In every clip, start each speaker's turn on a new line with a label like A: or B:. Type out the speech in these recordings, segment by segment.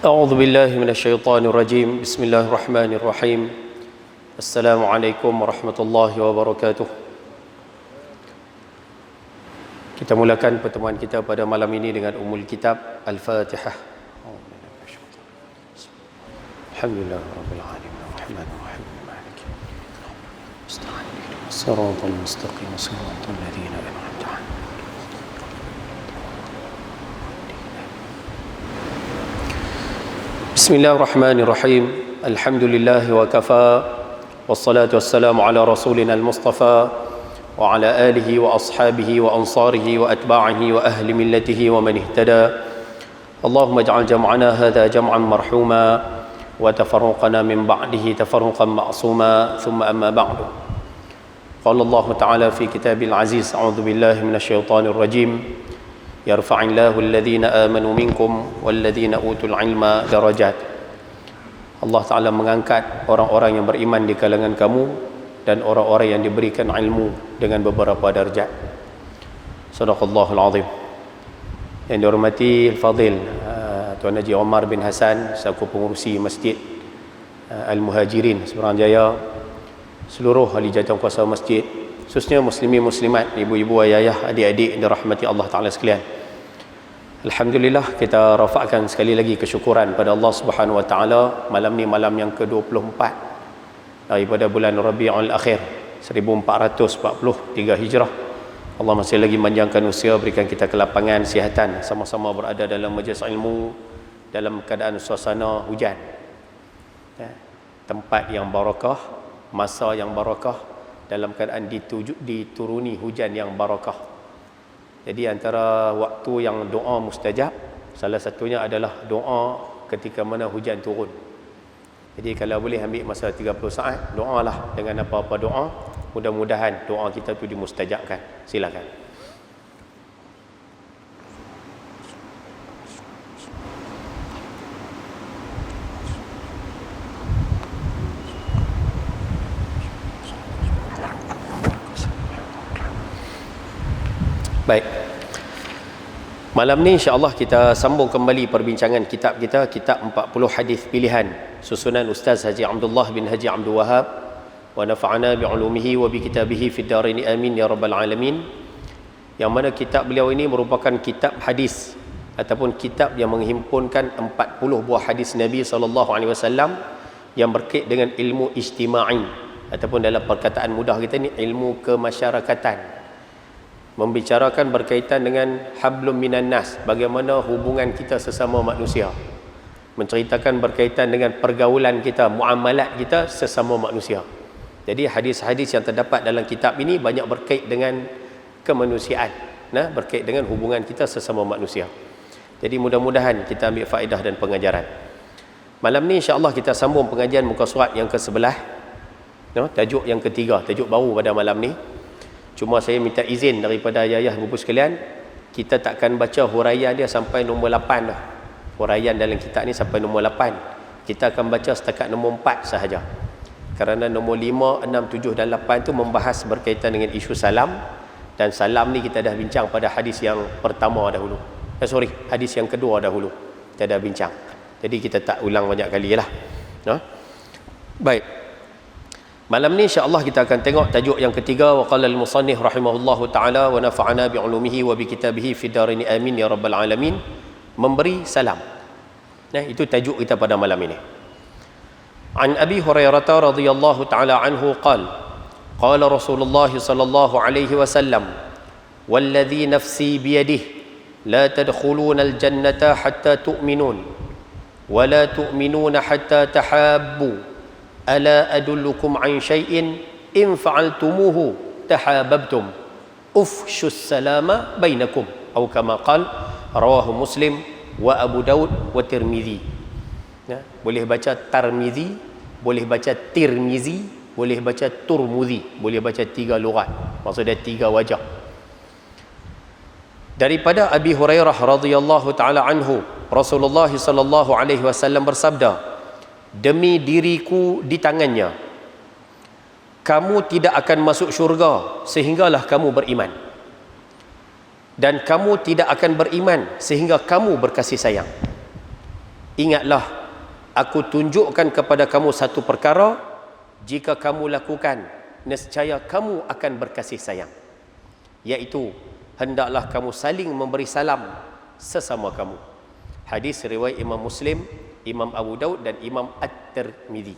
A: أعوذ بالله من الشيطان الرجيم. بسم الله الرحمن الرحيم. السلام عليكم ورحمة الله وبركاته. Kita mulakan pertemuan kita pada malam ini dengan Ummul Kitab Al-Fatihah. Alhamdulillah Rabbil Alamin. Ar-Rahmanir Rahim. Maliki yawmiddin. Shiratal mustaqim. Shiratal ladzina an'amta 'alaihim. Bismillahirrahmanirrahim. Alhamdulillah wa kafa. Wassalatu wassalamu ala rasulina al-Mustafa wa ala alihi wa ashabihi wa ansarihi wa atba'ihi wa ahli millatihi wa man ihtada. Allahumma ij'al jam'ana hadha jam'an marhuma wa tafarruqana min ba'dihi tafarruqan ma'suma. Thumma amma ba'du. Qala Allah Ta'ala fi kitabil aziz. A'udzu billahi minasy syaithanir rajim. Yarfa'illahu alladhina amanu minkum walladhina utul ilma darajat. Allah Ta'ala mengangkat orang-orang yang beriman di kalangan kamu dan orang-orang yang diberikan ilmu dengan beberapa darjat. Sadaqallahul azim. Yang dihormati Al-Fadhil Tuan Haji Omar bin Hasan selaku pengurusi Masjid Al-Muhajirin Seberang Jaya, seluruh ahli jawatankuasa masjid, khususnya muslimin muslimat, ibu-ibu, ayah, adik-adik yang dirahmati Allah Ta'ala sekalian. Alhamdulillah, kita rafakkan sekali lagi kesyukuran pada Allah Subhanahu Wa Ta'ala. Malam ni malam yang ke-24 daripada bulan Rabiul Akhir 1443 Hijrah. Allah masih lagi manjangkan usia, berikan kita kelapangan, kesihatan, sama-sama berada dalam majlis ilmu dalam keadaan suasana hujan, tempat yang barakah, masa yang barakah, dalam keadaan dituruni hujan yang barakah. Jadi antara waktu yang doa mustajab, salah satunya adalah doa ketika mana hujan turun. Jadi kalau boleh ambil masa 30 saat, doalah dengan apa-apa doa. Mudah-mudahan doa kita tu dimustajabkan. Silakan. Baik. Malam ni insya-Allah kita sambung kembali perbincangan kitab kita, kitab 40 hadis pilihan susunan Ustaz Haji Abdullah bin Haji Abdul Wahab, wa nafa'ana bi 'ulumihi wa bi kitabihi fid dharain amin ya rabbal alamin. Yang mana kitab beliau ini merupakan kitab hadis ataupun kitab yang menghimpunkan 40 buah hadis Nabi sallallahu alaihi wasallam yang berkait dengan ilmu ijtimai ataupun dalam perkataan mudah kita ni ilmu kemasyarakatan. Membicarakan berkaitan dengan hablum minan nas, bagaimana hubungan kita sesama manusia, menceritakan berkaitan dengan pergaulan kita, muamalat kita sesama manusia. Jadi hadis-hadis yang terdapat dalam kitab ini banyak berkait dengan kemanusiaan, berkait dengan hubungan kita sesama manusia. Jadi mudah-mudahan kita ambil faedah dan pengajaran. Malam ni insya-Allah kita sambung pengajian muka surat yang ke-11, tajuk yang ketiga, tajuk baru pada malam ni. Cuma saya minta izin daripada ayah-ayah bubu sekalian, kita takkan baca huraian dia sampai nombor 8 dah. Huraian dalam kitab ni sampai nombor 8. Kita akan baca setakat nombor 4 sahaja. Kerana nombor 5, 6, 7 dan 8 tu membahas berkaitan dengan isu salam. Dan salam ni kita dah bincang pada hadis yang pertama dahulu. Hadis yang kedua dahulu. Kita dah bincang. Jadi kita tak ulang banyak kali lah. Baik. Malam ni insya-Allah kita akan tengok tajuk yang ketiga, wa qala al-musannif rahimahullahu taala wa nafa'ana bi 'ulumihi wa bi kitabihi fid dharain amin ya rabbal alamin. Memberi salam. Itu tajuk kita pada malam ini. An Abi Hurairah radhiyallahu taala anhu qala Rasulullah sallallahu alaihi wasallam, walladhi nafsi biyadihi la tadkhuluna al-jannata hatta tu'minun wa la tu'minuna hatta tahabbu. Ala adullukum an syai'in in fa'altumuhu tahabbtum ufshus salama bainakum atau kama qala rawahu Muslim wa Abu Daud wa Tirmizi. Boleh baca Tarmizi, boleh baca Tirmizi, boleh baca Turmuzi, boleh baca 3 lughat, maksudnya 3 wajah. Daripada Abi Hurairah radhiyallahu taala anhu, Rasulullah sallallahu alaihi wasallam bersabda, demi diriku di tangannya, kamu tidak akan masuk syurga sehinggalah kamu beriman. dan kamu tidak akan beriman sehingga kamu berkasih sayang. Ingatlah, aku tunjukkan kepada kamu satu perkara, jika kamu lakukan, nescaya kamu akan berkasih sayang, iaitu hendaklah kamu saling memberi salam sesama kamu. Hadis riwayat Imam Muslim, Imam Abu Daud dan Imam At-Tirmidzi.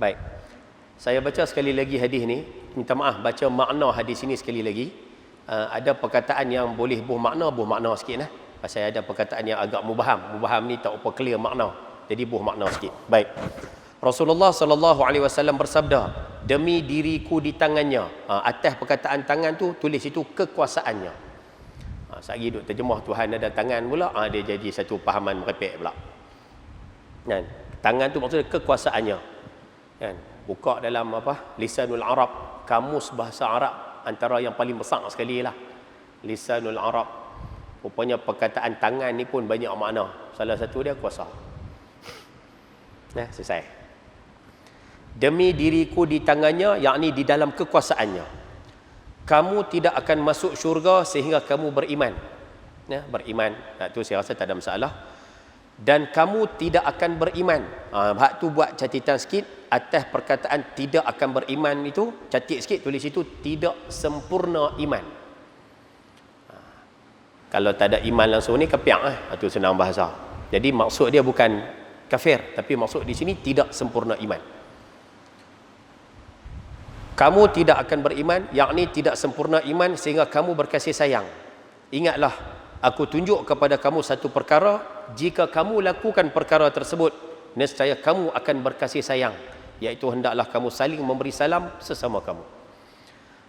A: Baik, saya baca sekali lagi hadis ni. Minta maaf, baca makna hadis ini sekali lagi. Ada perkataan yang boleh buh makna sikit lah. Pasal ada perkataan yang agak mubaham ni tak apa clear makna, jadi buh makna sikit. Baik, Rasulullah SAW bersabda, demi diriku di tangannya. Atas perkataan tangan tu tulis itu kekuasaannya. Sehari duk terjemah Tuhan ada tangan pula, dia jadi satu pahaman merepek pula. Kan? Tangan tu maksudnya kekuasaannya. Kan? Buka dalam Lisanul Arab, kamus bahasa Arab antara yang paling besar sekali lah. Lisanul Arab. Rupanya perkataan tangan ni pun banyak makna. Salah satu dia kuasa. Nah, selesai. Demi diriku di tangannya, yakni di dalam kekuasaannya. Kamu tidak akan masuk syurga sehingga kamu beriman. Ya, beriman. Itu saya rasa tak ada masalah. Dan kamu tidak akan beriman. Hak tu buat catatan sikit. Atas perkataan tidak akan beriman itu, catat sikit, tulis itu tidak sempurna iman. Kalau tak ada iman langsung ni kepiak. Itu senang bahasa. Jadi maksud dia bukan kafir, tapi maksud di sini tidak sempurna iman. Kamu tidak akan beriman, yakni tidak sempurna iman sehingga kamu berkasih sayang. Ingatlah, aku tunjuk kepada kamu satu perkara, jika kamu lakukan perkara tersebut, nescaya kamu akan berkasih sayang, iaitu hendaklah kamu saling memberi salam sesama kamu.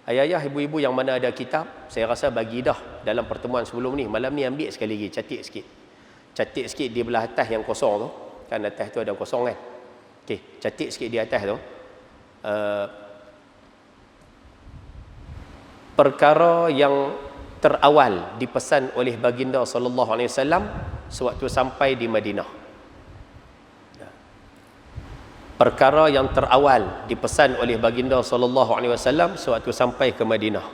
A: Ayah-ayah, ibu-ibu yang mana ada kitab, saya rasa bagi dah dalam pertemuan sebelum ni. Malam ni ambil sekali lagi, catik sikit. Catik sikit di belah atas yang kosong tu. Kan atas tu ada kosong kan. Okey, catik sikit di atas tu. Perkara yang terawal dipesan oleh baginda sallallahu alaihi wasallam sewaktu sampai di Madinah. Perkara yang terawal dipesan oleh baginda sallallahu alaihi wasallam sewaktu sampai ke Madinah.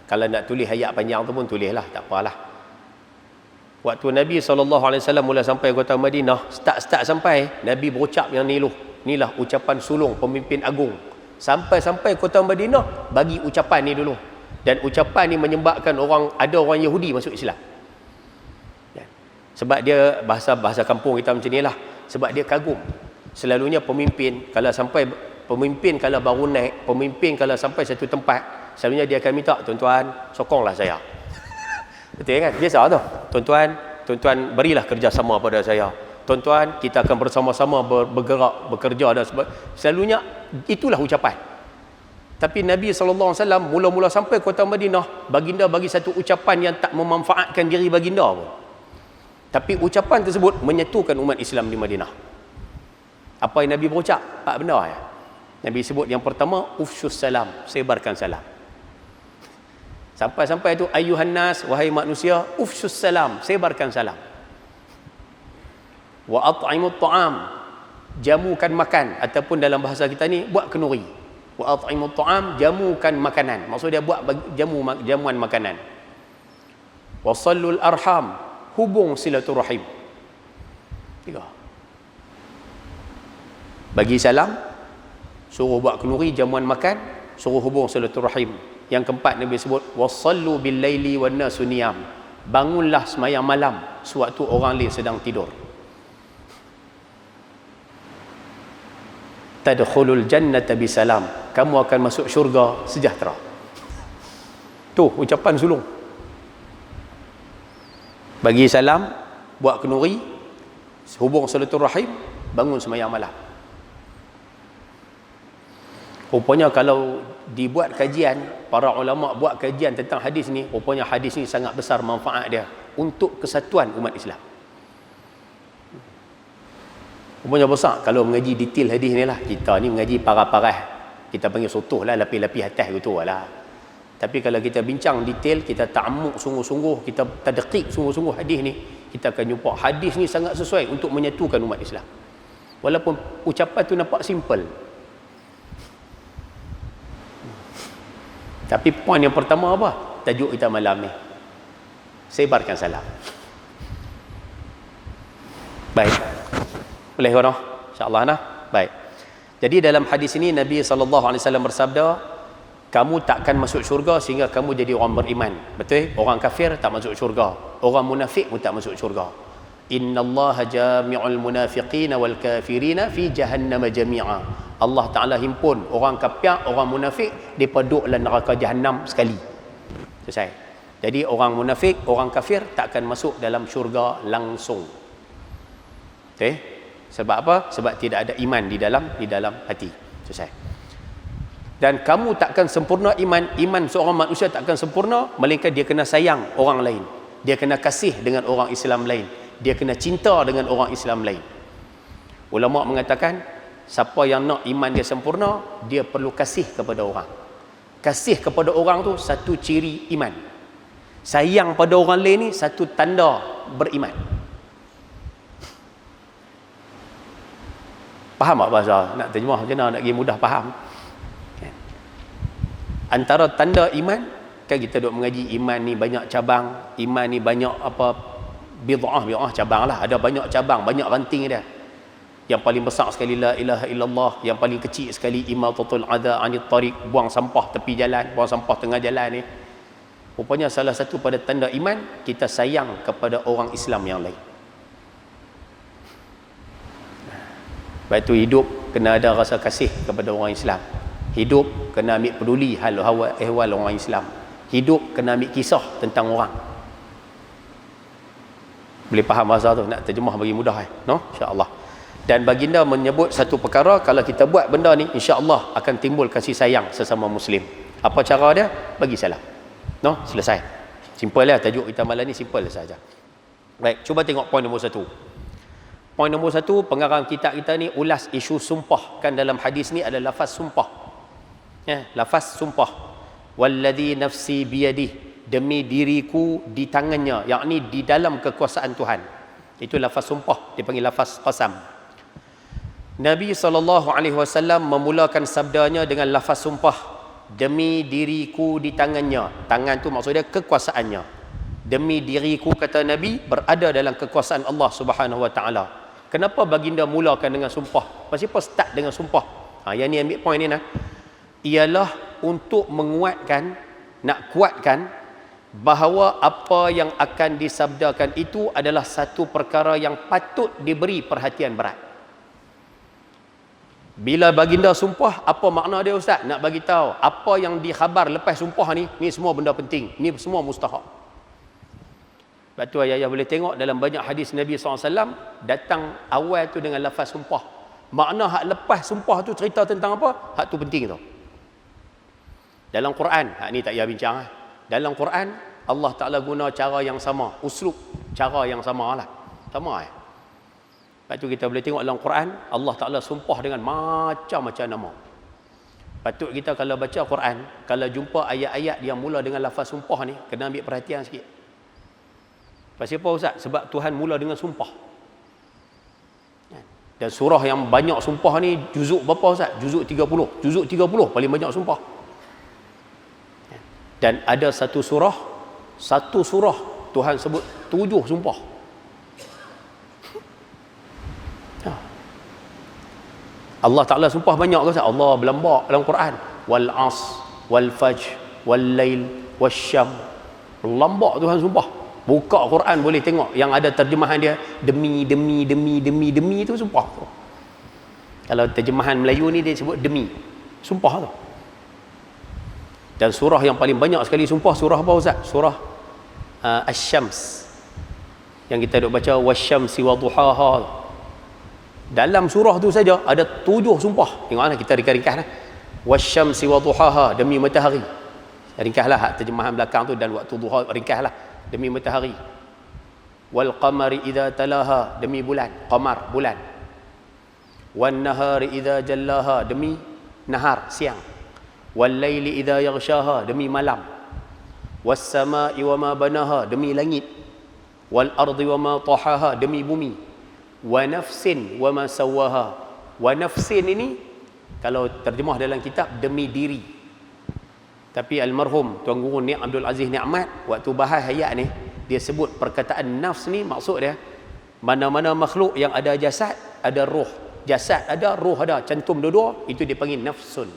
A: Kalau nak tulis ayat panjang tu pun tulislah, tak apalah. Waktu Nabi sallallahu alaihi wasallam mula sampai kota Madinah, start sampai Nabi berucap yang ni inilah ucapan sulung pemimpin agung. Sampai kota Madinah bagi ucapan ni dulu. Dan ucapan ni menyebabkan ada orang Yahudi masuk Islam. Sebab dia bahasa kampung kita macam ni lah. Sebab dia kagum. Selalunya pemimpin kalau baru naik, pemimpin kalau sampai satu tempat, selalunya dia akan minta, tuan-tuan sokonglah saya. Betul kan? Biasa tu. Tuan-tuan berilah kerjasama pada saya. Tuan-tuan, kita akan bersama-sama bergerak, bekerja dan selalunya itulah ucapan. Tapi Nabi SAW mula-mula sampai kota Madinah, baginda bagi satu ucapan yang tak memanfaatkan diri baginda pun. Tapi ucapan tersebut menyatukan umat Islam di Madinah. Apa yang Nabi berucap? Tak benar ya? Nabi sebut yang pertama, ufsyus salam, sebarkan salam. Sampai-sampai itu, ayuhan nas, wahai manusia, ufsyus salam, sebarkan salam. Wa at'imut ta'am, jamukan makan, ataupun dalam bahasa kita ni buat kenuri. Wa at'imut ta'am, jamukan makanan. Maksud dia buat jamuan makanan. Wa sallul arham, hubung silaturahim. 3. Bagi salam, suruh buat kenuri, jamuan makan, suruh hubung silaturahim. Yang keempat Nabi sebut wasallu bil laili wan nasu niyam, bangunlah sembahyang malam sewaktu orang lain sedang tidur. Tadkhulul jannata bisalam, kamu akan masuk syurga sejahtera. Tu ucapan sulung. Bagi salam, buat kenuri, hubung silaturahim, bangun sembahyang malam. Rupanya kalau dibuat kajian, para ulama buat kajian tentang hadis ni, rupanya hadis ni sangat besar manfaat dia untuk kesatuan umat Islam. Rupanya besar kalau mengaji detail hadis ni lah. Kita ni mengaji parah-parah, kita panggil sotoh lah, lapis-lapis atas gitu lah. Tapi kalau kita bincang detail, kita ta'ammuk sungguh-sungguh, kita tadqiq sungguh-sungguh hadis ni, kita akan jumpa hadis ni sangat sesuai untuk menyatukan umat Islam. Walaupun ucapan tu nampak simple, tapi poin yang pertama apa? Tajuk kita malam ni, sebarkan salam. Baik. Boleh orang? InsyaAllah nah. Baik. Jadi dalam hadis ini Nabi SAW bersabda, kamu takkan masuk syurga sehingga kamu jadi orang beriman. Betul? Orang kafir tak masuk syurga. Orang munafik pun tak masuk syurga. Innallaha jami'ul munafiqina wal kafirina fi jahannam jami'a. Allah Ta'ala himpun orang kafir, orang munafik, mereka duduk dalam neraka jahannam sekali. Selesai. Jadi orang munafik, orang kafir takkan masuk dalam syurga langsung. Okay? Sebab apa? Sebab tidak ada iman di dalam hati. Selesai. Dan kamu takkan sempurna iman seorang manusia takkan sempurna melainkan dia kena sayang orang lain. Dia kena kasih dengan orang Islam lain. Dia kena cinta dengan orang Islam lain. Ulama mengatakan, siapa yang nak iman dia sempurna, dia perlu kasih kepada orang. Kasih kepada orang tu satu ciri iman. Sayang pada orang lain ni satu tanda beriman. Faham tak bahasa? Nak terjemah macam mana nak pergi mudah faham? Antara tanda iman, kan kita duk mengaji iman ni banyak cabang, iman ni banyak apa, bid'ah cabang lah, ada banyak cabang, banyak ranting dia. Yang paling besar sekali la ilaha illallah, yang paling kecil sekali imatatul adha anit tariq, buang sampah tepi jalan, buang sampah tengah jalan ni. Rupanya salah satu pada tanda iman, kita sayang kepada orang Islam yang lain. Sebab itu hidup kena ada rasa kasih kepada orang Islam. Hidup kena ambil peduli hal ehwal orang Islam. Hidup kena ambil kisah tentang orang. Boleh faham bahasa tu? Nak terjemah bagi mudah no? InsyaAllah. Dan baginda menyebut satu perkara, kalau kita buat benda ni, insya-Allah akan timbul kasih sayang sesama muslim. Apa cara dia? Bagi salam. No? Selesai. Simple lah tajuk kita malam ni, simple saja. Baik, cuba tengok poin nombor 1. Poin nombor 1, pengarang kitab kita ni ulas isu sumpah. Kan dalam hadis ni ada lafaz sumpah. Lafaz sumpah. Walladhi nafsi biyadih, demi diriku di tangannya, yakni di dalam kekuasaan Tuhan. Itu lafaz sumpah, dipanggil lafaz qasam. Nabi SAW memulakan sabdanya dengan lafaz sumpah, demi diriku di tangannya. Tangan tu maksudnya kekuasaannya. Demi diriku, kata Nabi, berada dalam kekuasaan Allah Subhanahu Wa Taala. Kenapa baginda mulakan dengan sumpah? Kenapa start dengan sumpah? Yang ni ambil poin ni nah. Ialah untuk menguatkan, nak kuatkan bahawa apa yang akan disabdakan itu adalah satu perkara yang patut diberi perhatian berat. Bila baginda sumpah, apa makna dia ustaz? Nak bagi tahu apa yang dikhabar lepas sumpah ni semua benda penting, ni semua mustahak. Sebab tu ayah boleh tengok dalam banyak hadis Nabi SAW datang awal tu dengan lafaz sumpah. Makna hak lepas sumpah tu cerita tentang apa? Hak tu penting tu. Dalam Quran, hak ni tak payah bincang lah. Dalam Quran, Allah Ta'ala guna cara yang sama, uslub, cara yang sama lah. Sama lah. Lepas tu kita boleh tengok dalam Quran, Allah Ta'ala sumpah dengan macam-macam nama. Patut kita kalau baca Quran, kalau jumpa ayat-ayat yang mula dengan lafaz sumpah ni, kena ambil perhatian sikit. Pasal apa ustaz? Sebab Tuhan mula dengan sumpah. Dan surah yang banyak sumpah ni, juzuk berapa ustaz? Juzuk 30. Juzuk 30 paling banyak sumpah. Dan ada satu surah Tuhan sebut 7 sumpah. Allah Ta'ala sumpah banyak ke? Allah berlambak dalam Quran. Wal as, wal fajr, wal lail, wal syam. Berlambak Tuhan sumpah. Buka Quran boleh tengok yang ada terjemahan dia demi tu sumpah tu. Kalau terjemahan Melayu ni dia sebut demi. Sumpah tu. Dan surah yang paling banyak sekali sumpah surah apa ustaz? Surah Asy-Syams. Yang kita duk baca wasyamsi wadhuhaha. Dalam surah tu saja ada 7 sumpah. Tengoklah kita ringkas lah. Wasyamsi wadhuhaha, demi matahari. Ringkaslah hak terjemahan belakang tu, dan waktu duha ringkaslah, demi matahari. Wal qamari idza talaha, demi bulan, qamar bulan. Wan nahari idza jallaha, demi nahar siang. Wal laili idza yaghshaha, demi malam. Was samaa'i wama banaha, demi langit. Wal ardi wama tahaha, demi bumi. Wa nafsin wama sawaha. Wa nafsin ini kalau terjemah dalam kitab demi diri. Tapi almarhum Tuan Guru Abdul Aziz Ni'mat waktu bahas ayat ni, dia sebut perkataan nafs ni maksud dia Mana-mana makhluk yang ada jasad, ada roh. Jasad ada, roh ada, cantum dua-dua, itu dipanggil nafsun.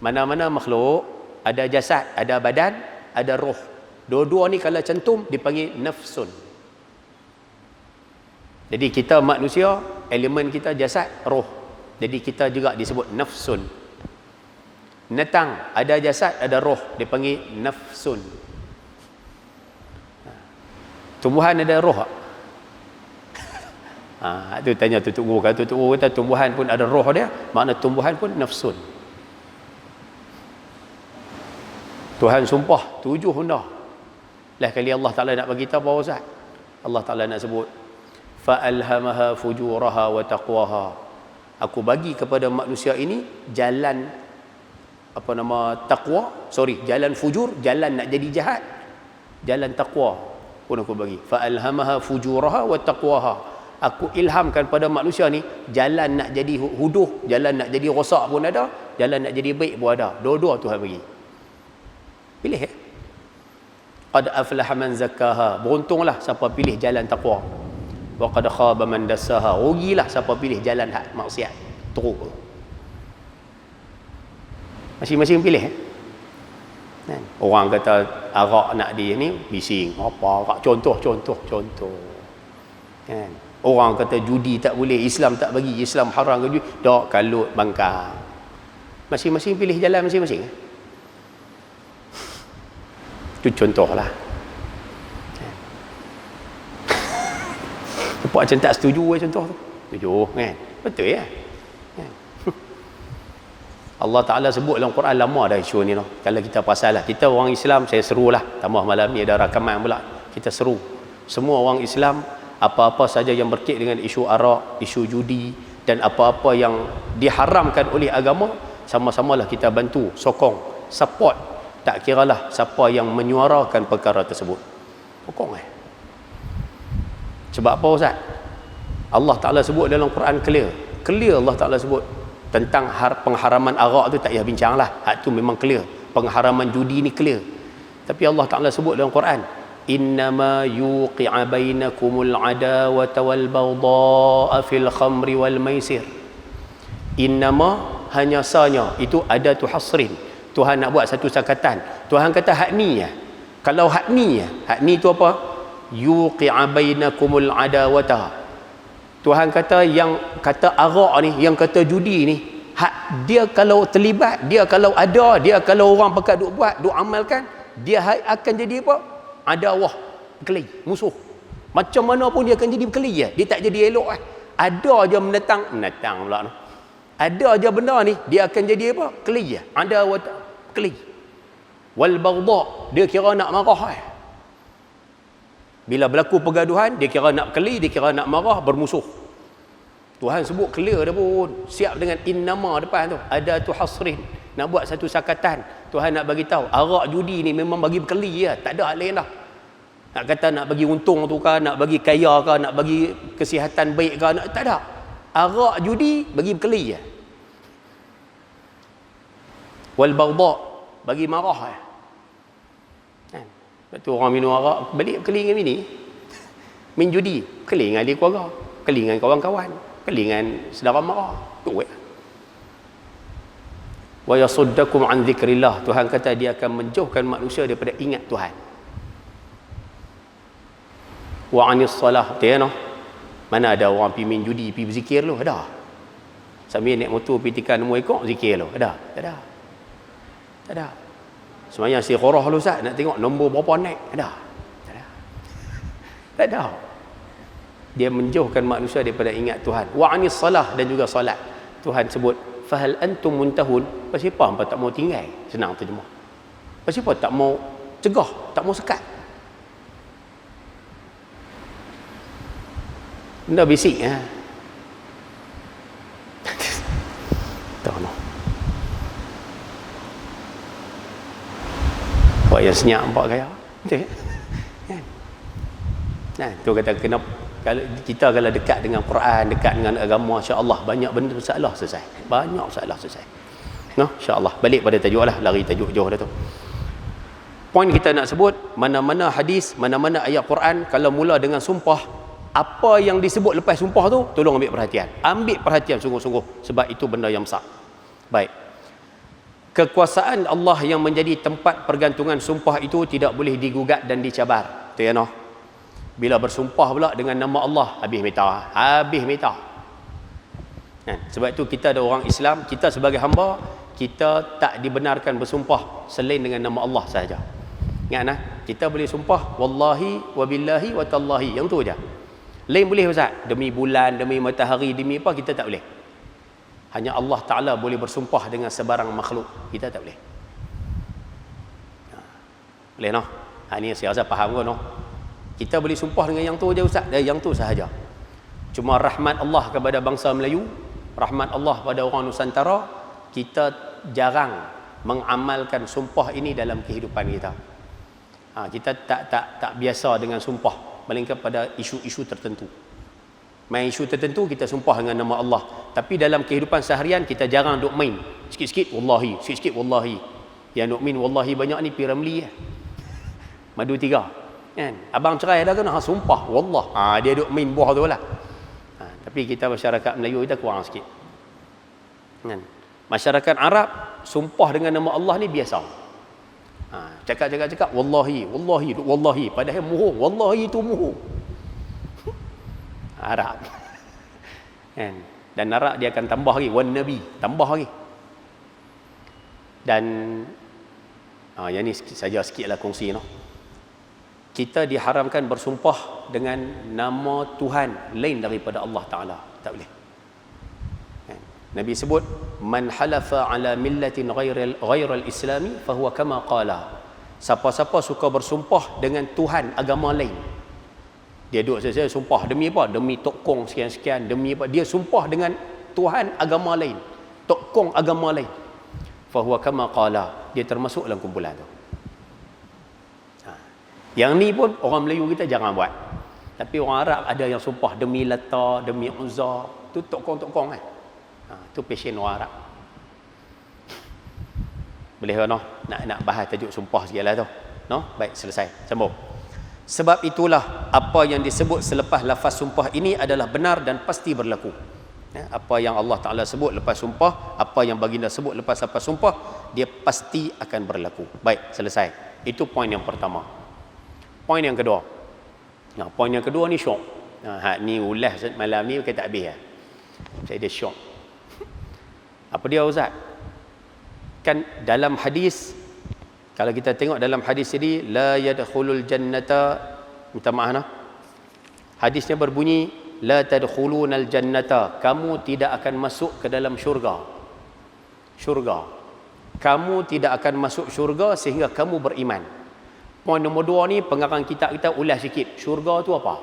A: Mana-mana makhluk ada jasad, ada badan, ada roh. Dua-dua ni kalau cantum dipanggil nafsun. Jadi kita manusia, elemen kita jasad, roh. Jadi kita juga disebut nafsun. Binatang ada jasad, ada roh, dipanggil nafsun. Tumbuhan ada roh tak? Tu tanya tutup guru, kata tutup guru kata tumbuhan pun ada roh dia, makna tumbuhan pun nafsun. Tuhan sumpah 7 benda. Lah kali Allah Taala nak bagi tahu apa Ustaz? Allah Taala nak sebut fa alhamaha fujuraha wa taqwaha. Aku bagi kepada manusia ini jalan jalan fujur, jalan nak jadi jahat, jalan taqwa pun aku bagi. Fa alhamaha fujuraha wa taqwaha. Aku ilhamkan pada manusia ni jalan nak jadi huduh, jalan nak jadi rosak pun ada, jalan nak jadi baik pun ada. Dua-dua Tuhan bagi. Pilih ya. Qad aflaha man zakkaha. Beruntunglah siapa pilih jalan taqwa. Wa qad khaba man dassaha. Rugilah siapa pilih jalan hak maksiat. Teruk. Masing-masing pilih ya. Orang kata arak nak dia ni bising. Apa arak? Contoh. Kan? Orang kata judi tak boleh, Islam tak bagi, Islam haram ke judi. Dok kalut bangkang. Masing-masing pilih jalan masing-masing. Itu contohlah. Nampak macam tak setuju contoh tu. Setuju kan? Betul ya? Allah Ta'ala sebut dalam Quran lama dah isu ni. Kalau kita pasal lah, kita orang Islam, saya serulah. Tambah malam ni ada rakaman pula. Kita seru. Semua orang Islam, apa-apa saja yang berkait dengan isu arak, isu judi, dan apa-apa yang diharamkan oleh agama, sama-samalah kita bantu, sokong, support. Tak kiralah siapa yang menyuarakan perkara tersebut. Sokong Sebab apa Ustaz? Allah Ta'ala sebut dalam Quran clear Allah Ta'ala sebut tentang pengharaman arak tu tak payah bincang lah. Hak tu memang clear. Pengharaman judi ni clear. Tapi Allah Ta'ala sebut dalam Quran, innama yuqi'a bainakumul adawata wal baghdha'a fil khamri wal maisir. Innama, hanya sanya, itu ada tu hasrin. Tuhan nak buat satu sakatan. Tuhan kata hak ni ya. Kalau hak ni tu apa? Yuqi'a bainakumul adawata. Tuhan kata yang kata arak ni, yang kata judi ni, hak dia kalau terlibat, dia kalau ada, dia kalau orang pakat duk buat, duk amalkan, dia akan jadi apa? Adawah, berkelahi, musuh. Macam mana pun dia akan jadi berkelahi ya. Dia tak jadi elok Ada aja menentang pula. Ada aja benda ni, dia akan jadi apa? Berkelahi ya. Adawah, berkelahi. Wal baghdha, dia kira nak marah Bila berlaku pergaduhan, dia kira nak berkelahi, dia kira nak marah, bermusuh. Tuhan sebut clear dah pun. Siap dengan innama depan tu. Ada tu hasrin. Nak buat satu sakatan. Tuhan nak bagi tahu, arak judi ni memang bagi berkelahi ya. Tak ada hal lain dah. Nak kata nak bagi untung tu ke, nak bagi kaya ke, nak bagi kesihatan baik ke, tak ada. Arak judi bagi berkelahi ya. Wal baghdha, bagi marah ya. Lepas tu orang minum arak, balik berkelahi dengan bini. Min judi, berkelahi dengan ahli keluarga, berkelahi dengan kawan-kawan, berkelahi dengan saudara mara. Tu wa yasuddakum an dzikrillah. Tuhan kata dia akan menjauhkan manusia daripada ingat Tuhan. Wa anis salah. Mana ada orang pergi main judi, pergi berzikir lu? Ada. Sambil naik motor pergi tekan nombor ekor, zikir lu? Ada? Tak ada. Semayang istikharah lu Ustaz, nak tengok nombor berapa naik? Ada? Tak ada. Dia menjauhkan manusia daripada ingat Tuhan. Wa anis salah, dan juga salat. Tuhan sebut, fahal antum muntahun. Pasal apa hampa tak mau tinggal? Senang terjemah. Pasal apa tak mau cegah, tak mau sekat? Benda bisik Tak no. Buat yang senyap nampak kaya. Betul kan? Nah, tu kata kenapa kalau dekat dengan Quran, dekat dengan agama, insya-Allah banyak benda masalah selesai. Banyak masalah selesai. No, insya-Allah. Balik pada tajuk lah, lari tajuk jauh dah tu. Poin kita nak sebut, mana-mana hadis, mana-mana ayat Quran kalau mula dengan sumpah, apa yang disebut lepas sumpah tu tolong ambil perhatian. Ambil perhatian sungguh-sungguh, sebab itu benda yang besar. Baik. Kekuasaan Allah yang menjadi tempat pergantungan sumpah itu tidak boleh digugat dan dicabar. Tu ya noh. Bila bersumpah pula dengan nama Allah, habis minta. Sebab itu kita ada orang Islam, kita sebagai hamba, kita tak dibenarkan bersumpah selain dengan nama Allah sahaja. Ingat nah, kita boleh sumpah wallahi wabillahi watallahi, yang tu aja. Lain boleh Ustaz, demi bulan, demi matahari, demi apa, kita tak boleh. Hanya Allah Ta'ala boleh bersumpah dengan sebarang makhluk, kita tak boleh. Boleh noh? Ini saya rasa faham kan noh? Kita boleh sumpah dengan yang tu aja Ustaz, yang tu sahaja. Cuma rahmat Allah kepada bangsa Melayu, rahmat Allah pada orang Nusantara, kita jarang mengamalkan sumpah ini dalam kehidupan kita. Kita tak biasa dengan sumpah, melainkan pada isu-isu tertentu. Main isu tertentu kita sumpah dengan nama Allah, tapi dalam kehidupan seharian kita jarang duk main. Sikit-sikit wallahi, sikit-sikit wallahi. Yang duk main wallahi banyak ni P. Ramlee Madu 3 kan. Abang cerai dah kan, sumpah wallah. Dia duk main buah tu lah. Tapi kita masyarakat Melayu kita kurang sikit. Kan? Masyarakat Arab sumpah dengan nama Allah ni biasa. Cakap wallahi, wallahi, padahal mohong, wallahi itu mohong. Arab. Kan? Dan Arab dia akan tambah lagi, wan nabi, tambah lagi. Dan yang ni sikitlah kongsi no. Kita diharamkan bersumpah dengan nama Tuhan lain daripada Allah Ta'ala. Tak boleh. Nabi sebut, man halafa ala millatin ghairal islami fahuwa kama qala. Siapa-siapa suka bersumpah dengan Tuhan agama lain. Dia duduk saya sumpah demi apa? Demi tokong sekian-sekian, demi apa? Dia sumpah dengan Tuhan agama lain, tokong agama lain. Fahuwa kama qala. Dia termasuk dalam kumpulan tu. Yang ni pun orang Melayu kita jangan buat. Tapi orang Arab ada yang sumpah demi Lata, demi Uzza. Tu tokong-tokong kan. Tu passion orang Arab. Boleh kan noh? Nak bahas tajuk sumpah sikit lah tu. No? Baik, selesai. Sambung. Sebab itulah apa yang disebut selepas lafaz sumpah ini adalah benar dan pasti berlaku. Apa yang Allah Ta'ala sebut lepas sumpah, apa yang baginda sebut lepas sumpah, dia pasti akan berlaku. Baik, selesai. Itu poin yang pertama. Poin yang kedua. Poin yang kedua ni syok. Ni ulas malam ni kita tak habis lah. Saya dia syok. Apa dia Ustaz? Kan dalam hadis, kalau kita tengok dalam hadis ini, la yadkhulul jannata, minta maaf nah. Hadisnya berbunyi, la tadkhulunal jannata, kamu tidak akan masuk ke dalam syurga. Syurga. Kamu tidak akan masuk syurga sehingga kamu beriman. Poin nombor 2 ni pengarang kitab kita ulas sikit. Syurga tu apa?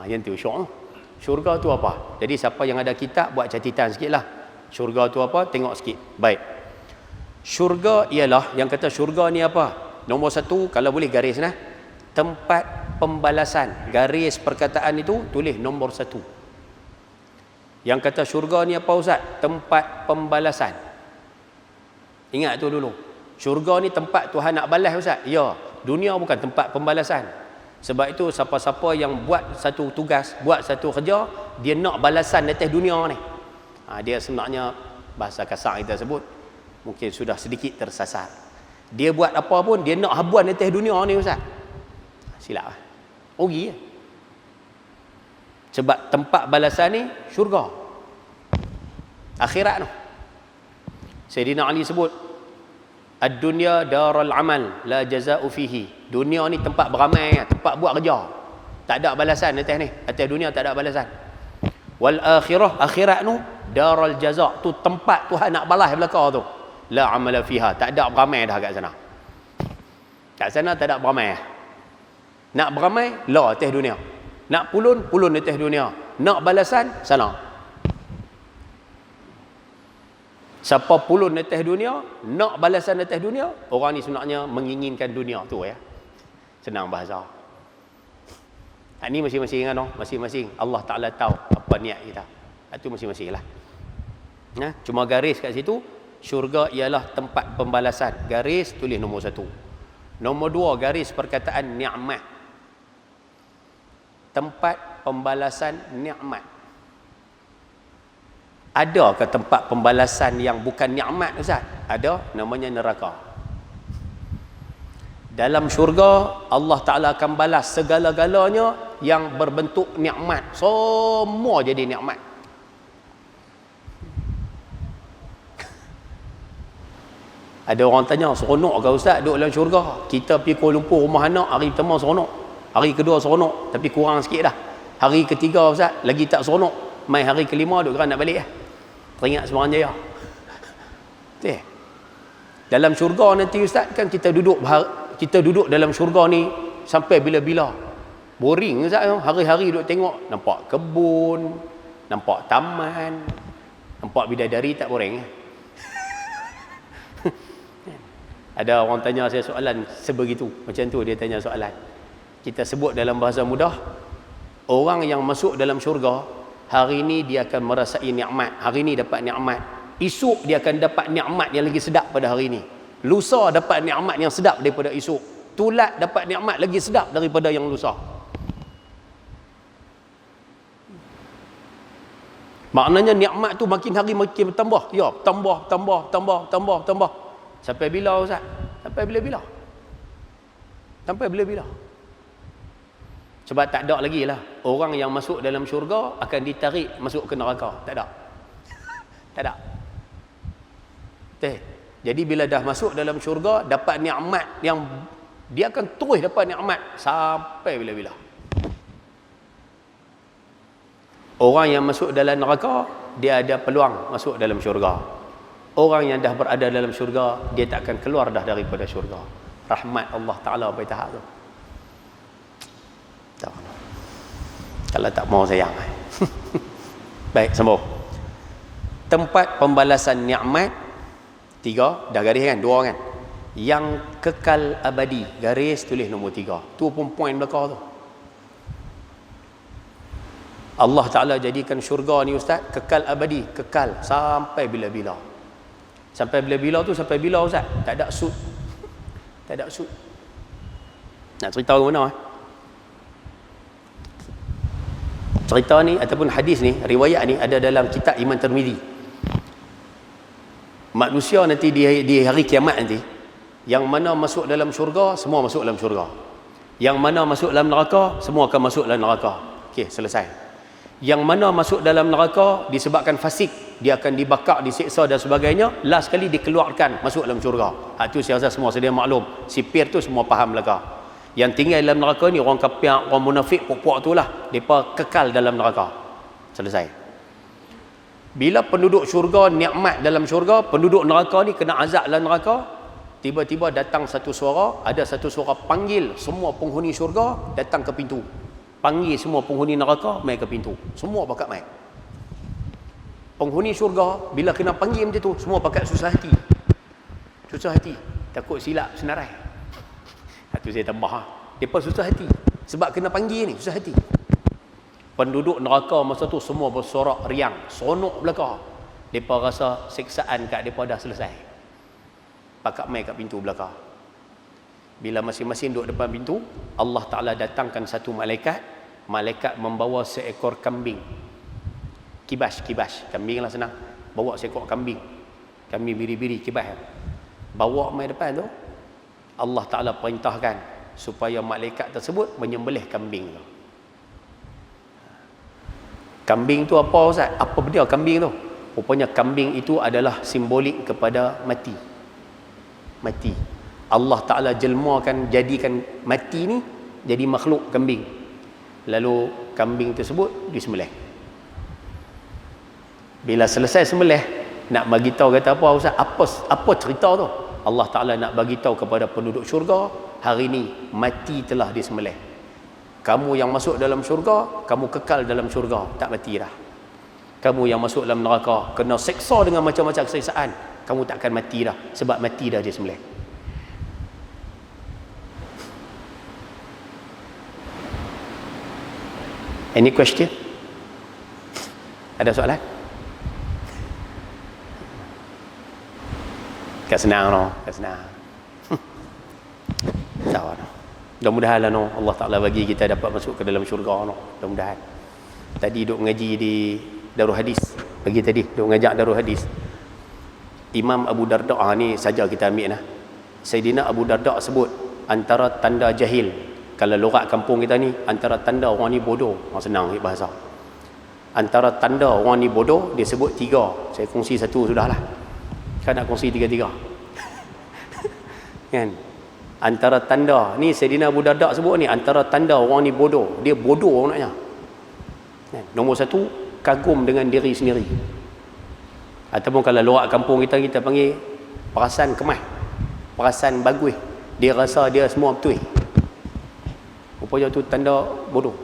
A: Yang tu syok. Syurga tu apa? Jadi siapa yang ada kitab buat catatan sikitlah. Syurga tu apa? Tengok sikit. Baik. Syurga ialah, yang kata syurga ni apa? Nombor 1, kalau boleh garis nah. Tempat pembalasan. Garis perkataan itu tulis nombor 1. Yang kata syurga ni apa Ustaz? Tempat pembalasan. Ingat tu dulu. Syurga ni tempat Tuhan nak balas Ustaz? Ya. Dunia bukan tempat pembalasan. Sebab itu siapa-siapa yang buat satu tugas, buat satu kerja, dia nak balasan atas dunia ni. Dia sebenarnya, bahasa kasar kita sebut, mungkin sudah sedikit tersasar. Dia buat apa pun, dia nak habuan atas dunia ni Ustaz. Silap lah. Rugi lah. Sebab tempat balasan ni syurga. Akhirat tu. Sayyidina Ali sebut, ad-dunya darul amal la jaza'u fihi. Dunia ni tempat beramal, tempat buat kerja. Tak ada balasan atas ni. Atas dunia tak ada balasan. Wal akhirah, akhirat tu darul jaza', tu tempat Tuhan nak balas belaka tu. La amala fiha, tak ada beramal dah kat sana. Kat sana tak ada beramal. Nak beramal la atas dunia. Nak pulun atas dunia. Nak balasan sana. Siapa pulun atas dunia, nak balasan atas dunia, orang ni sebenarnya menginginkan dunia tu ya. Senang bahasa. Ini masing-masing kan, masing-masing. Allah Ta'ala tahu apa niat kita. Itu masing-masing lah. Cuma garis kat situ, syurga ialah tempat pembalasan. Garis tulis nombor 1. Nombor 2, garis perkataan nikmat. Tempat pembalasan nikmat. Ada ke tempat pembalasan yang bukan nikmat, Ustaz? Ada, namanya neraka. Dalam syurga Allah Ta'ala akan balas segala-galanya yang berbentuk nikmat. Semua jadi nikmat. Ada orang tanya, seronok ke Ustaz duduk dalam syurga? Kita pergi Kuala Lumpur rumah anak, hari pertama seronok, hari kedua seronok, tapi kurang sikit dah. Hari ketiga Ustaz lagi tak seronok, mai hari kelima duduk gerak nak balik lah. Teringat Semarang Jaya. Dalam syurga nanti Ustaz kan kita duduk dalam syurga ni sampai bila-bila. Boring Ustaz, hari-hari duduk tengok, nampak kebun, nampak taman, nampak bidadari, tak boring. Ada orang tanya saya soalan sebegitu, macam tu dia tanya soalan. Kita sebut dalam bahasa mudah, orang yang masuk dalam syurga, hari ini dia akan merasai nikmat, hari ini dapat nikmat. Esok dia akan dapat nikmat yang lagi sedap pada hari ini. Lusa dapat nikmat yang sedap daripada esok. Tulat dapat nikmat lagi sedap daripada yang lusa. Maknanya nikmat tu makin hari makin bertambah. Ya, tambah. Sampai bila Ustaz? Sampai bila-bila? Sampai bila-bila? Sebab tak ada lagi lah orang yang masuk dalam syurga akan ditarik masuk ke neraka. Tak ada. Tak ada. Jadi bila dah masuk dalam syurga, dapat nikmat yang dia akan terus dapat nikmat sampai bila-bila. Orang yang masuk dalam neraka, dia ada peluang masuk dalam syurga. Orang yang dah berada dalam syurga, dia tak akan keluar dah daripada syurga. Rahmat Allah Ta'ala sampai tahap tu. Tak. Kalau tak mau sayang. Baik, sambung. Tempat pembalasan nikmat 3, dah garis kan, 2 kan. Yang kekal abadi, garis tulis nombor 3. Tu pun poin belakang tu. Allah Ta'ala jadikan syurga ni Ustaz kekal abadi, kekal sampai bila-bila. Sampai bila-bila tu sampai bila Ustaz? Tak ada sud. Tak ada sud. Nak cerita ke mana? Cerita ni ataupun hadis ni, riwayat ni ada dalam kitab Imam Tirmizi. Manusia nanti di hari kiamat nanti, yang mana masuk dalam syurga, semua masuk dalam syurga. Yang mana masuk dalam neraka, semua akan masuk dalam neraka. Okey, selesai. Yang mana masuk dalam neraka disebabkan fasik, dia akan dibakar, disiksa dan sebagainya, last kali dikeluarkan masuk dalam syurga. Itu saya rasa semua sedia maklum. Sipir tu semua faham belaka. Yang tinggal dalam neraka ni orang kafir, orang munafik, puak-puak tu lah, depa kekal dalam neraka. Selesai. Bila penduduk syurga nikmat dalam syurga, penduduk neraka ni kena azab dalam neraka, tiba-tiba datang satu suara, ada satu suara panggil semua penghuni syurga datang ke pintu. Panggil semua penghuni neraka mai ke pintu. Semua pakat mai. Penghuni syurga bila kena panggil macam tu, semua pakat susah hati. Susah hati, takut silap senarai. Itu saya tambah. Depa susah hati sebab kena panggil ni, susah hati. Penduduk neraka masa tu semua bersorak riang, seronok belaka. Depa rasa siksaan kat depa dah selesai. Pakat mai kat pintu belaka. Bila masing-masing duduk depan pintu, Allah Ta'ala datangkan satu malaikat. Malaikat membawa seekor kambing. Kibas. Kambing lah senang. Bawa seekor kambing. Kambing biri-biri, kibas. Bawa mai depan tu. Allah Ta'ala perintahkan supaya malaikat tersebut menyembelih kambing tu. Kambing tu apa Ustaz? Apa benda kambing tu? Rupanya kambing itu adalah simbolik kepada mati. Mati. Allah Ta'ala jelmakan, jadikan mati ni jadi makhluk kambing. Lalu kambing tersebut disembelih. Bila selesai sembelih, nak bagi tahu kata apa Ustaz? Apa cerita tu? Allah Ta'ala nak bagi tahu kepada penduduk syurga, hari ni mati telah disembelih. Kamu yang masuk dalam syurga, kamu kekal dalam syurga, tak mati dah. Kamu yang masuk dalam neraka, kena seksa dengan macam-macam siksaan, kamu tak akan mati dah, sebab mati dah disembelih. Any question? Ada soalan? Tak senang no, tak senang. tahu no. Mudah-mudahan lah no, Allah Ta'ala bagi kita dapat masuk ke dalam syurga no. Mudah-mudahan. Tadi duk mengaji di Darul Hadis. Pagi tadi duk ngajak Darul Hadis. Imam Abu Darda ni saja kita ambil lah. Sayyidina Abu Darda sebut antara tanda jahil. Kalau lorak kampung kita ni, antara tanda orang ni bodoh. Senang bahasa. Antara tanda orang ni bodoh, dia sebut 3. Saya kongsi satu sudahlah. Kan nak kongsi 3-3. Kan? Antara tanda ni Sayyidina Abu Darda sebut ni, antara tanda orang ni bodoh. Dia bodoh orangnya. Kan? Nombor 1, kagum dengan diri sendiri. Ataupun kalau lorak kampung kita, kita panggil perasan kemas, perasan bagus. Dia rasa dia semua betul. Rupanya tu tanda bodoh.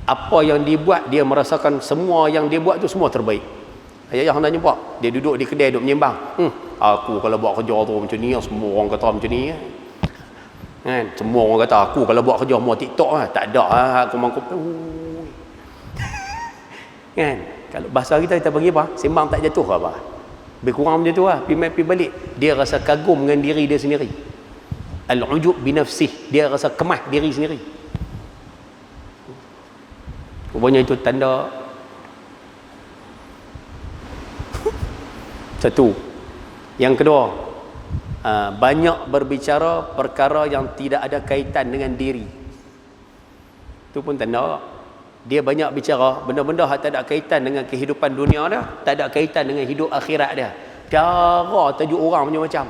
A: Apa yang dibuat, dia merasakan semua yang dia buat tu semua terbaik. Ayah nak jumpa, dia duduk di kedai duduk menyembang. Aku kalau buat kerja tu macam ni, semua orang kata macam ni. Kan? Semua orang kata aku kalau buat kerja mau TikTok lah. Tak ada lah, aku mangkup. Kan? Kalau bahasa kita panggil apa? Sembang tak jatuh apa? Lebih kurang macam tu lah. Pergi balik. Dia rasa kagum dengan diri dia sendiri. Al-ujub binafsih. Dia rasa kemah diri sendiri. Rupanya itu tanda. Satu. Yang kedua, banyak berbicara perkara yang tidak ada kaitan dengan diri. Itu pun tanda. Dia banyak bicara benda-benda yang tak ada kaitan dengan kehidupan dunia dia, tak ada kaitan dengan hidup akhirat dia. Cara tajuk orang macam-macam.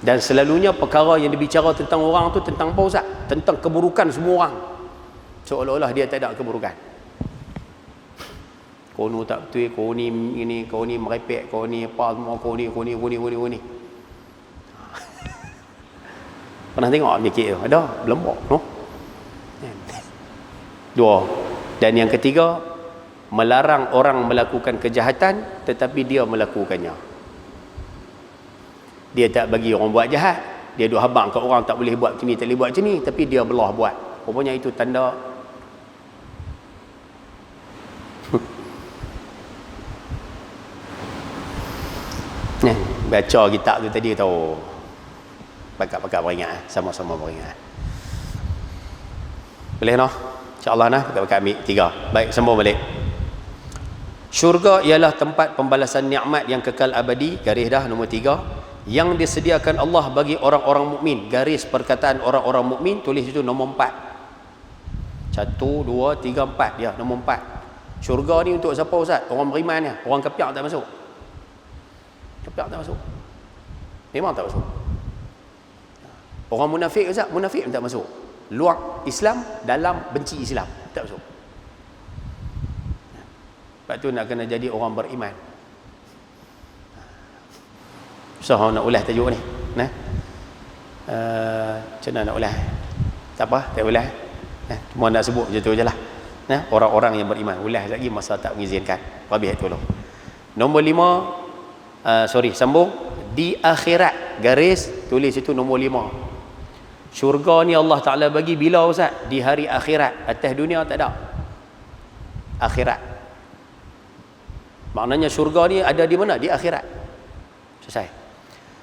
A: Dan selalunya perkara yang dibicara tentang orang tu tentang apa Ustaz? Tentang keburukan semua orang. Seolah-olah dia tak ada keburukan. Kau ni tak betul, kau ni ini, kau ni merepek, kau ni apa semua, kau ni. Pernah tengok mikir tu? Ada, belembok, no? 2. Dan yang ketiga, melarang orang melakukan kejahatan tetapi dia melakukannya. Dia tak bagi orang buat jahat, dia duk habang kat orang tak boleh buat macam ni, tak boleh buat macam ni, tapi dia belah buat. Rupanya itu tanda. Baca kitab tu tadi tahu. Pakat-pakat beringat, sama-sama beringat. Boleh noh? InsyaAllah nah, pakat-pakat ambil 3. Baik, sambung balik. Syurga ialah tempat pembalasan nikmat yang kekal abadi, garis dah nombor 3, yang disediakan Allah bagi orang-orang mukmin. Garis perkataan orang-orang mukmin, tulis itu nombor 4. 1, 2, 3, 4 ya, nombor 4. Syurga ni untuk siapa Ustaz? Orang beriman ya. Orang kafir tak masuk. Kafir tak masuk. Memang tak masuk. Orang munafik Ustaz, munafik tak masuk. Luar Islam, dalam benci Islam, tak masuk. Sebab tu nak kena jadi orang beriman. Susah nak ulas tajuk ni. Nah. Macam mana nak ulas? Tak apa, tak ulas. Cuma nak sebut je tu je lah. Nah, orang-orang yang beriman. Ulas lagi masa tak mengizinkan. Habis tu. Nombor 5, sambung. Di akhirat, garis tulis itu nombor 5. Syurga ni Allah Ta'ala bagi bila Ustaz? Di hari akhirat. Atas dunia tak ada. Akhirat. Maknanya syurga ni ada di mana? Di akhirat. Selesai.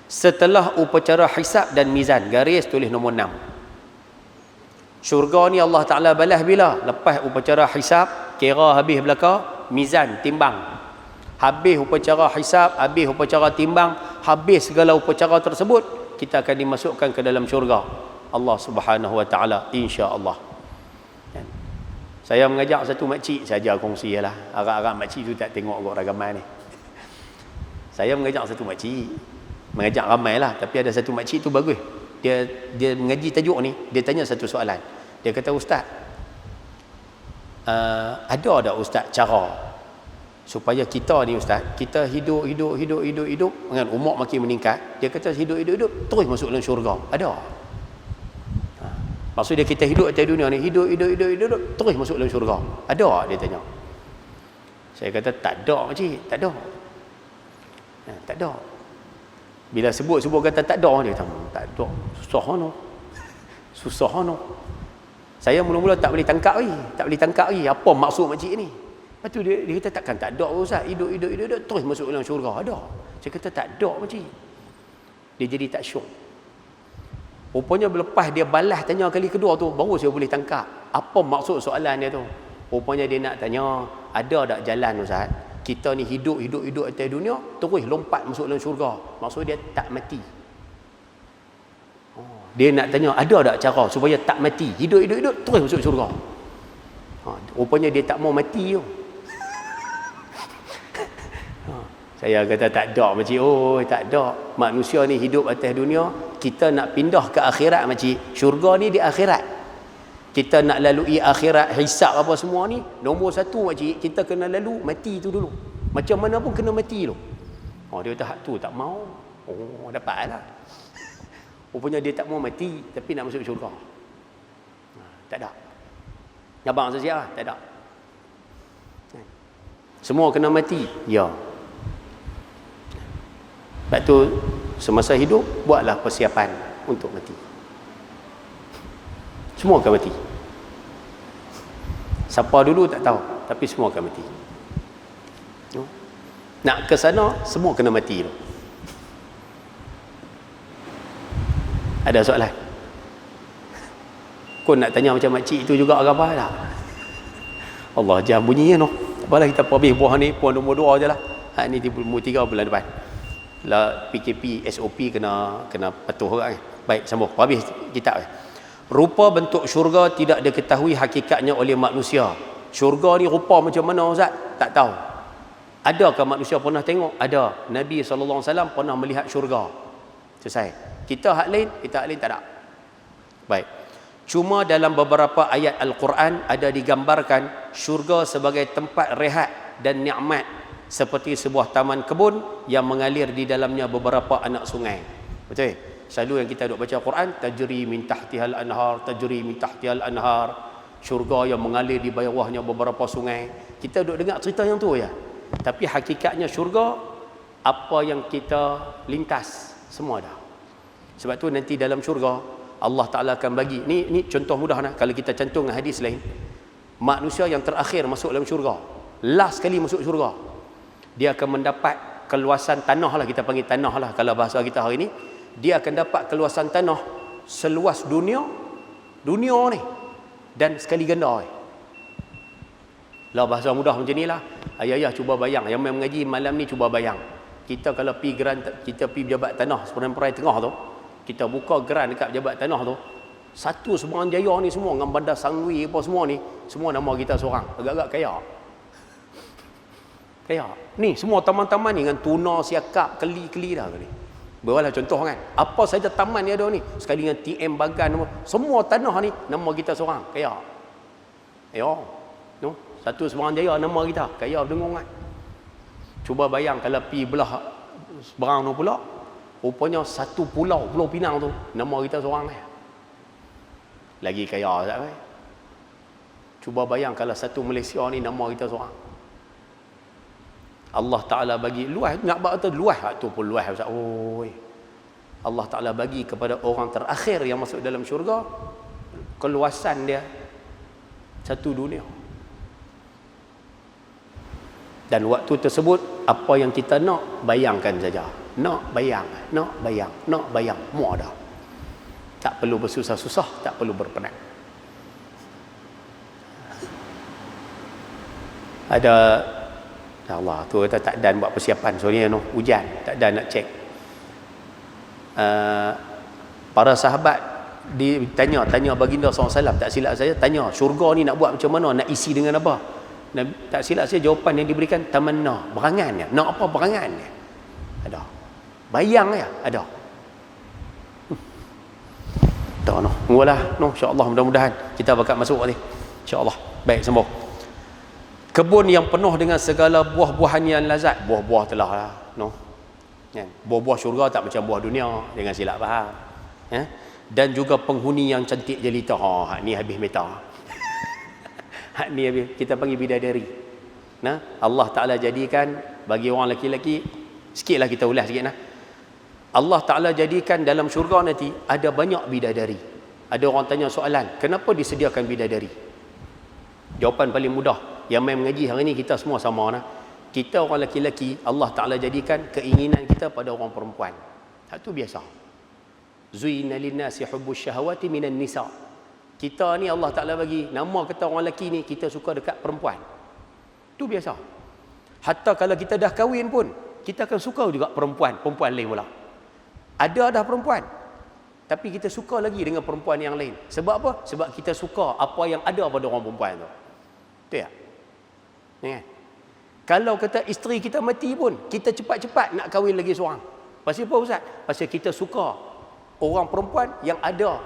A: Setelah upacara hisab dan mizan, garis tulis nombor 6. Syurga ni Allah Ta'ala balas bila? Lepas upacara hisab, kira habis belaka, mizan, timbang. Habis upacara hisab, habis upacara timbang, habis segala upacara tersebut, kita akan dimasukkan ke dalam syurga Allah Subhanahu Wa Ta'ala, insya-Allah. Saya mengajak satu makcik saja kongsi lah. Agak-agak makcik tu tak tengok kok ramai ni. Saya mengajak satu makcik, mengajak ramai lah, tapi ada satu makcik tu bagus. Dia mengaji tajuk ni, dia tanya satu soalan. Dia kata, Ustaz, ada tak Ustaz cara supaya kita ni Ustaz, kita hidup dengan umur makin meningkat, dia kata hidup terus masuk dalam syurga. Ada. Maksud dia kita hidup atas dunia ni, hidup terus masuk dalam syurga. Ada, dia tanya. Saya kata tak ada makcik, tak ada. Tak ada. Bila sebut kata tak ada, dia kata tak ada. Susah no. Saya mula-mula tak boleh tangkap lagi apa maksud makcik ni. Lepas tu dia kata takkan tak ada Ustaz, hidup terus masuk dalam syurga. Ada. Saya kata tak ada makcik. Dia jadi tak syok. Rupanya lepas dia balas tanya kali kedua tu, baru saya boleh tangkap apa maksud soalan dia tu. Rupanya dia nak tanya, ada tak jalan Ustaz? Kita ni hidup atas dunia, terus lompat masuk dalam syurga. Maksud dia tak mati. Dia nak tanya, ada tak cara supaya tak mati? Hidup terus masuk syurga. Rupanya dia tak mau mati tu. Saya kata tak ada makcik. Oh, tak ada. Manusia ni hidup atas dunia, kita nak pindah ke akhirat makcik. Syurga ni di akhirat. Kita nak lalui akhirat, hisab apa semua ni, nombor satu makcik, kita kena lalu mati tu dulu. Macam mana pun kena mati dulu. Dia kata hak tu tak mau. Dapatlah. Rupanya dia tak mau mati, tapi nak masuk syurga. Tak ada. Abang siap? Tak ada. Semua kena mati? Ya. Sebab tu semasa hidup buatlah persiapan untuk mati. Semua akan mati. Siapa dulu tak tahu, tapi semua akan mati. Nak ke sana semua kena mati tu. Ada soalan? Kau nak tanya macam makcik itu juga ke apa tak? Allah jangan bunyinya noh. Apalah kita habis buah ni, puan nombor 2 je lah. Ni nombor 3 bulan depan. Lah PKP SOP kena patuh kan. Baik, sambung. Habis kitab. Rupa bentuk syurga tidak diketahui hakikatnya oleh manusia. Syurga ni rupa macam mana Ustaz? Tak tahu. Adakah manusia pernah tengok? Ada. Nabi SAW pernah melihat syurga. Selesai. Kita hak lain tak ada. Baik. Cuma dalam beberapa ayat Al-Quran ada digambarkan syurga sebagai tempat rehat dan nikmat, seperti sebuah taman kebun yang mengalir di dalamnya beberapa anak sungai. Betul? Selalu yang kita duk baca Quran, tajri min tahtihal anhar, tajri min tahtihal anhar, syurga yang mengalir di bawahnya beberapa sungai. Kita duk dengar cerita yang tu ya. Tapi hakikatnya syurga, apa yang kita lintas semua dah. Sebab tu nanti dalam syurga Allah Ta'ala akan bagi, ni contoh mudah nah, kalau kita cantum dengan hadis lain, manusia yang terakhir masuk dalam syurga, last sekali masuk syurga, dia akan mendapat keluasan tanah lah, kita panggil tanah lah kalau bahasa kita hari ni. Dia akan dapat keluasan tanah seluas dunia ni dan sekali ganda. Lah bahasa mudah macam ni lah. Ayah cuba bayang, yang main mengaji malam ni cuba bayang. Kita kalau pi geran, kita pi pejabat tanah Semenanjung Tengah tu, kita buka geran dekat pejabat tanah tu, satu Semenanjung Jaya ni semua dengan Bandar Sangwi apa semua ni, semua nama kita seorang. Agak-agak kaya. Ni semua taman-taman ni dengan tuna, siakap, keli dah ni. Bawalah contoh kan. Apa saja taman ni ada ni. Sekali dengan TM Bagan, semua tanah ni nama kita seorang. Kaya. No? Satu Seberang Jaya nama kita. Kaya dengung kan. Cuba bayang kalau pi belah seberang tu pula, rupanya satu Pulau Pinang tu nama kita seorang ni. Lagi kaya tak kan? Cuba bayang kalau satu Malaysia ni nama kita seorang. Allah Ta'ala bagi luas, nak buat tu luas, tu pun luas Ustaz. Allah Ta'ala bagi kepada orang terakhir yang masuk dalam syurga keluasan dia satu dunia. Dan waktu tersebut apa yang kita nak bayangkan saja. Nak bayang, muak dah. Tak perlu bersusah-susah, tak perlu berpenat. Ada Allah tu kata tak dan buat persiapan soalnya hujan, tak dan nak cek. Para sahabat ditanya baginda SAW, tak silap saya, tanya syurga ni nak buat macam mana, nak isi dengan apa? Tak silap saya jawapan yang diberikan tamanna, berangan ya. Nak apa berangan ya? Ada. Bayang ya, ada. Tak noh. Tunggulah insya-Allah, mudah-mudahan kita bakal masuk ni. Insya-Allah. Baik, sambung. Kebun yang penuh dengan segala buah-buahan yang lazat. Buah-buah telah lah. Kan? Buah-buah syurga tak macam buah dunia. Jangan silap faham. Dan juga penghuni yang cantik jelita. Hak ni habis meta. Hak ni habis. Kita panggil bidadari. Allah Ta'ala jadikan bagi orang lelaki-lelaki, sikitlah kita ulas sikit. Allah Ta'ala jadikan dalam syurga nanti ada banyak bidadari. Ada orang tanya soalan, kenapa disediakan bidadari? Jawapan paling mudah. Yang main mengaji hari ni kita semua sama Kita orang lelaki-lelaki, Allah Ta'ala jadikan keinginan kita pada orang perempuan. Itu biasa. Zuina linnasi hubbus syahawati minan nisa. Kita ni Allah Ta'ala bagi nama kata orang lelaki ni, kita suka dekat perempuan. Itu biasa. Hatta kalau kita dah kahwin pun, kita akan suka juga perempuan lain pula. Ada dah perempuan, tapi kita suka lagi dengan perempuan yang lain. Sebab apa? Sebab kita suka apa yang ada pada orang perempuan tu. Betul tak? Ya. Kalau kata isteri kita mati pun, kita cepat-cepat nak kahwin lagi seorang. Pasal apa Ustaz? Pasal kita suka orang perempuan yang ada.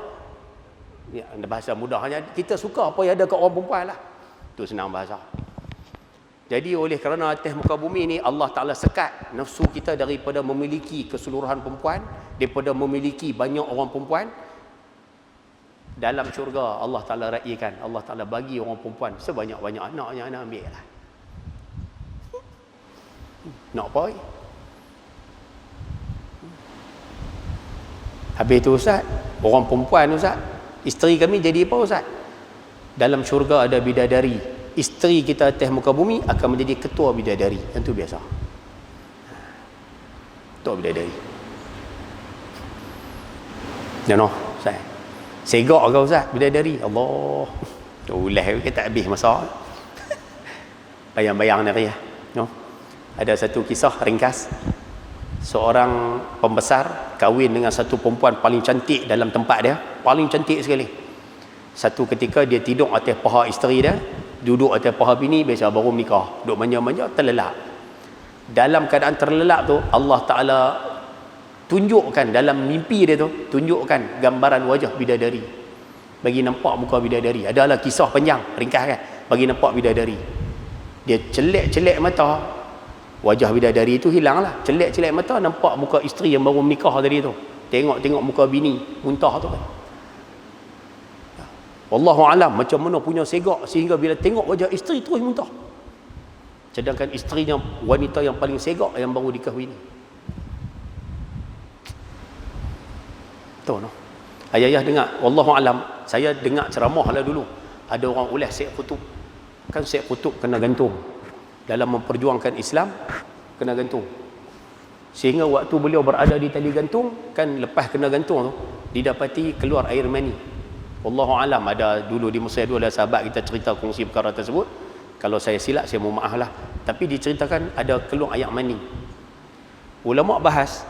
A: Ya, bahasa mudahnya, kita suka apa yang ada kat orang perempuan lah. Itu senang bahasa. Jadi oleh kerana atas muka bumi ni Allah Ta'ala sekat nafsu kita daripada memiliki keseluruhan perempuan, daripada memiliki banyak orang perempuan. Dalam syurga Allah Ta'ala raikan, Allah Ta'ala bagi orang perempuan sebanyak-banyak anaknya, anak ambil lah. Nak apa? Habis tu Ustaz, orang perempuan Ustaz, isteri kami jadi apa Ustaz? Dalam syurga ada bidadari. Isteri kita atas muka bumi akan menjadi ketua bidadari. Yang tu biasa. Ketua bidadari. Jangan Ustaz. Segak kau Ustaz, bidadari. Allah. Ulah kita tak habis masa. Bayang-bayang ni ya. No? Ada satu kisah ringkas. Seorang pembesar kahwin dengan satu perempuan paling cantik dalam tempat dia. Paling cantik sekali. Satu ketika dia tidur atas paha isteri dia. Duduk atas paha bini, biasa baru nikah. Duduk manja-manja, terlelap. Dalam keadaan terlelap tu, Allah Ta'ala tunjukkan dalam mimpi dia tu, tunjukkan gambaran wajah bidadari. Bagi nampak muka bidadari. Adalah kisah panjang, ringkas kan. Bagi nampak bidadari. Dia celek-celek mata. Wajah bidadari itu hilang lah. Celek-celek mata, nampak muka isteri yang baru menikah tadi tu. Tengok-tengok muka bini, muntah tu kan. Wallahu alam macam mana punya segak sehingga bila tengok wajah isteri terus muntah. Sedangkan isterinya wanita yang paling segak yang baru dikahwini. Tahu no? Ayah-ayah dengar, wallahu alam, saya dengar ceramah lah dulu. Ada orang ulas Syekh Qutub. Kan Syekh Qutub kena gantung. Dalam memperjuangkan Islam kena gantung. Sehingga waktu beliau berada di tali gantung, kan lepas kena gantung tu didapati keluar air mani. Wallahu alam, ada dulu di Mesir dulu ada sahabat kita cerita kongsi perkara tersebut. Kalau saya silap saya mohon maaf lah. Tapi diceritakan ada keluar air mani. Ulama bahas,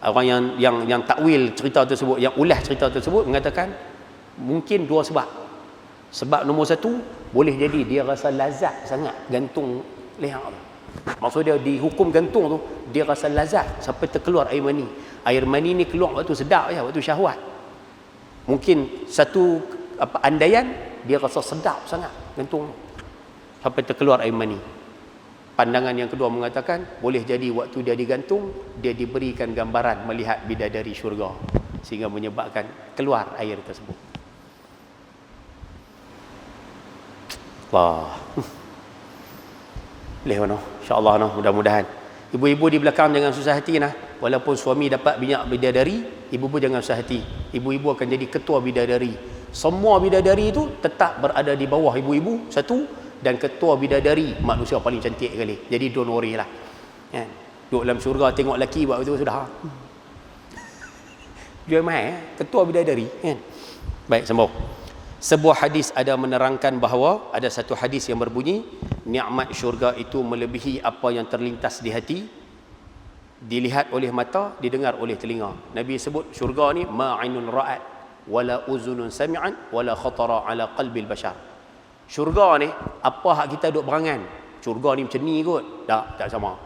A: orang yang takwil cerita tersebut, yang ulas cerita tersebut mengatakan mungkin dua sebab. Sebab nombor satu, boleh jadi dia rasa lazat sangat gantung leher tu. Maksud dia dihukum gantung tu, dia rasa lazat sampai terkeluar air mani. Air mani ni keluar waktu sedap ya, waktu syahwat. Mungkin satu andaian dia rasa sedap sangat gantung sampai terkeluar air mani. Pandangan yang kedua mengatakan boleh jadi waktu dia digantung dia diberikan gambaran melihat bidadari syurga sehingga menyebabkan keluar air tersebut. Allah. Boleh mana? Insya-Allah noh, mudah-mudahan. Ibu-ibu di belakang jangan susah hati nah. Walaupun suami dapat minyak bidadari, ibu-ibu jangan susah hati. Ibu-ibu akan jadi ketua bidadari. Semua bidadari itu tetap berada di bawah ibu-ibu satu, dan ketua bidadari manusia paling cantik kali. Jadi don't worry lah. Kan? Duduk dalam syurga tengok lelaki buat itu sudah. Jual mahal ketua bidadari kan. Baik, sambung. Sebuah hadis ada menerangkan bahawa ada satu hadis yang berbunyi nikmat syurga itu melebihi apa yang terlintas di hati, dilihat oleh mata, didengar oleh telinga. Nabi sebut syurga ni ma'inun ra'at wala uzunun sami'an wala khatara ala qalbil bashar. Syurga ni apa hak kita duk berangan, syurga ni macam ni kot. Tak sama.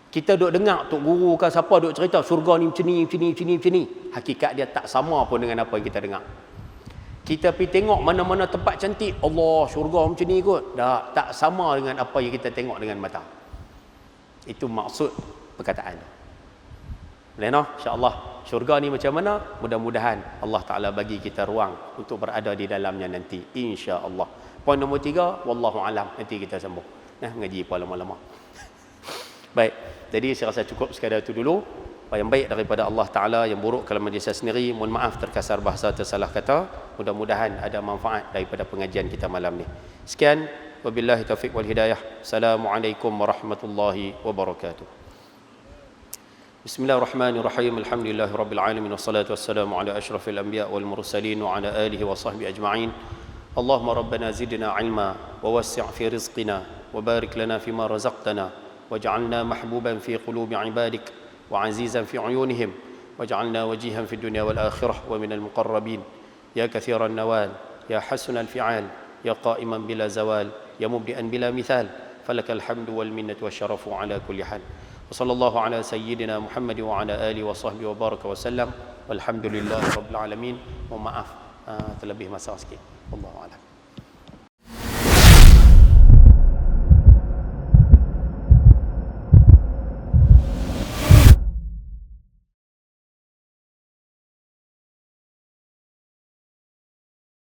A: Kita duk dengar tok guru ke siapa duk cerita syurga ni macam ni, macam ni, macam ni, macam ni. Hakikat dia tak sama pun dengan apa yang kita dengar. Kita pergi tengok mana-mana tempat cantik, Allah syurga macam ni kot. Tak sama dengan apa yang kita tengok dengan mata. Itu maksud perkataan. Boleh no? InsyaAllah syurga ni macam mana? Mudah-mudahan Allah Ta'ala bagi kita ruang untuk berada di dalamnya nanti. InsyaAllah. Poin nombor 3, wallahu alam. Nanti kita sambung. Mengaji pun lama-lama. Baik. Jadi saya rasa cukup sekadar itu dulu. Yang baik daripada Allah Ta'ala, yang buruk kalau diri saya sendiri. Mohon maaf terkasar bahasa, tersalah kata. Mudah-mudahan ada manfaat daripada pengajian kita malam ni. Sekian. Wabillahi taufiq wal hidayah. Assalamualaikum warahmatullahi wabarakatuh. Bismillahirrahmanirrahim. Alhamdulillahirabbil alamin wassalatu wassalamu ala asyrafil anbiya wal mursalin wa ala alihi wa sahbihi ajma'in. Allahumma rabbana zidna ilma wa wassi' fi rizqina wa barik lana fima razaqtana waj'alna mahbuban fi qulubi ibadik wa azizan fi uyunihim waj'alna wajihan fi dunya wal akhirah wa minal muqarrabin ya kathiran nawal ya hasanal fi'al ya qa'iman bila zawal ya mubdi'an bila mithal falakal hamdu wal minnatu wasyarafu ala kulli hal. Wa sallallahu ala sayyidina Muhammad wa ala alihi wa sahbihi wa baraka wa sallam. Walhamdulillahi rabbil alamin. Mohon maaf terlebih masa sikit. Wallahu a'lam.